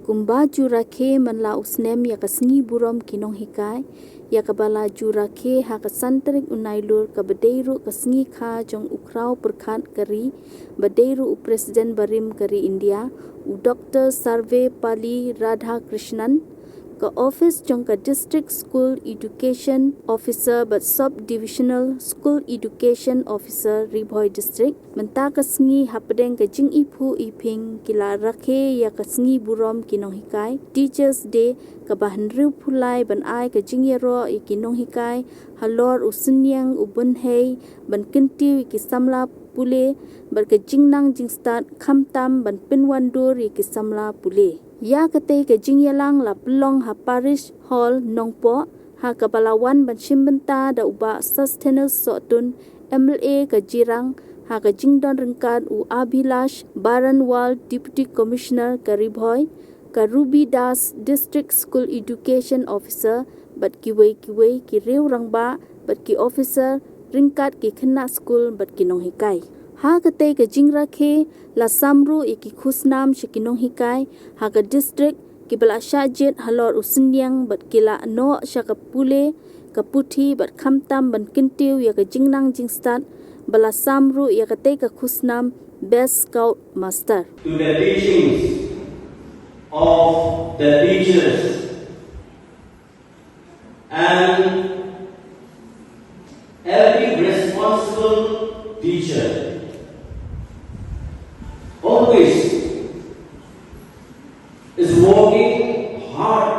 Kumba ju Rakhe manla usnem ya ka Sngi Burom ki Nonghikai ya ka bala ju Rakhe ha ka santrik unailur ka bedeiru ka Sngi kha jong ukraw perkhat kari bedeiru u Presiden Barim kari India u Dr. Sarve Pali Radha Krishnan ka office jong ka District School Education Officer but Sub-Divisional School Education Officer Bhoi District menta ka Sngi hapdeng ka jing iphu iping kila Rakhe ya ka Sngi Burom ki Nonghikai Teachers Day ka bahanriu phulai ban ai ka jing yero ki Nonghikai halor usunyang ubun hei ban kintiu ki samla pule bar ka jingnang jingstat khamtam ban pinwandur ki samla pule ya kate ka jingyalang la plong ha parish hall nongpo ha ka balawan ban shimbenta da uba sustenance sotun MLA ka jirang ha ka jingdon ringkat u Abhilash Baranwal Deputy Commissioner ka Bhoi ka Ruby Das District School Education Officer bat kiwei ki reu rangba bat ki officer ringkat ki khna school bat ki Nonghikai ha kate ka jing Rakhe la samru iki khusnam shiki Nonghikai ha ka district ki bala shajet halor usunyang bat kila no shaka pule ka puthi bat khamtam ban kintiu ya ka jingnang jingstat bala samru ya kate ka khusnam best scout master to the teachings of the teachers and every responsible teacher always is working hard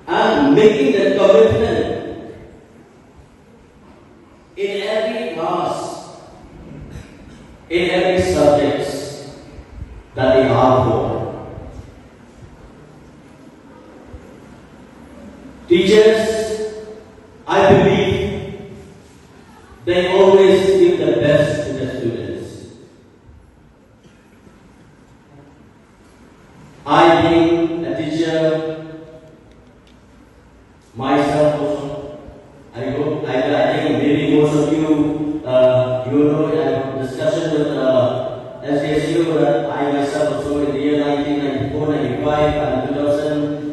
and making the commitment in every class, in every subject that they are for. Teachers, I believe, they always give the best to the students. I being a teacher myself also, I think maybe most of you, you know, in discussion with DSEO that I myself also in the year 1994, 95 and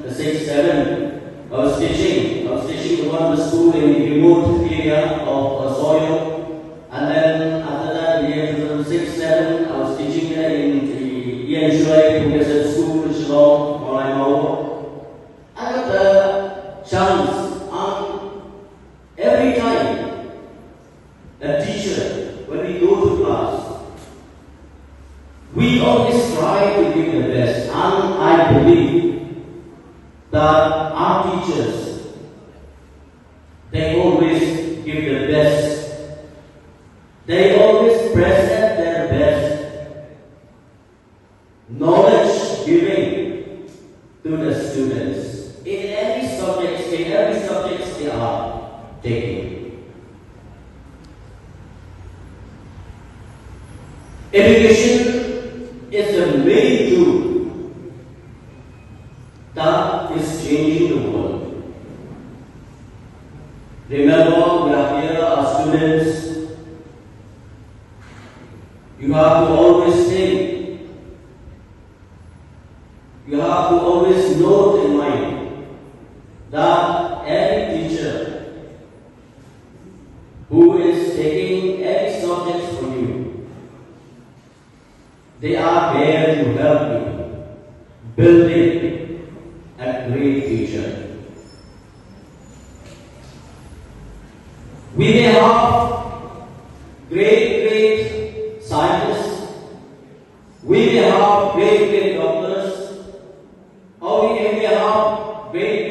2006-7, I was teaching the one school in the remote area of soil, and then after that, in the year 2006-7, I was teaching there in the Ian Shui Professor School in Shillong, or I'm over. I got the chance every time a teacher, when we go to class, we always try to give the best, and I believe that our teachers, they always give the best. They always present their best knowledge giving to the students in every subject they are taking. Education is the main tool that is changing the world. Remember, we are here as students. You have to always think. You have to always note in mind that every teacher who is taking any subject from you, they are there to help you building a great future. We may have great scientists, we may have great doctors, or we may have great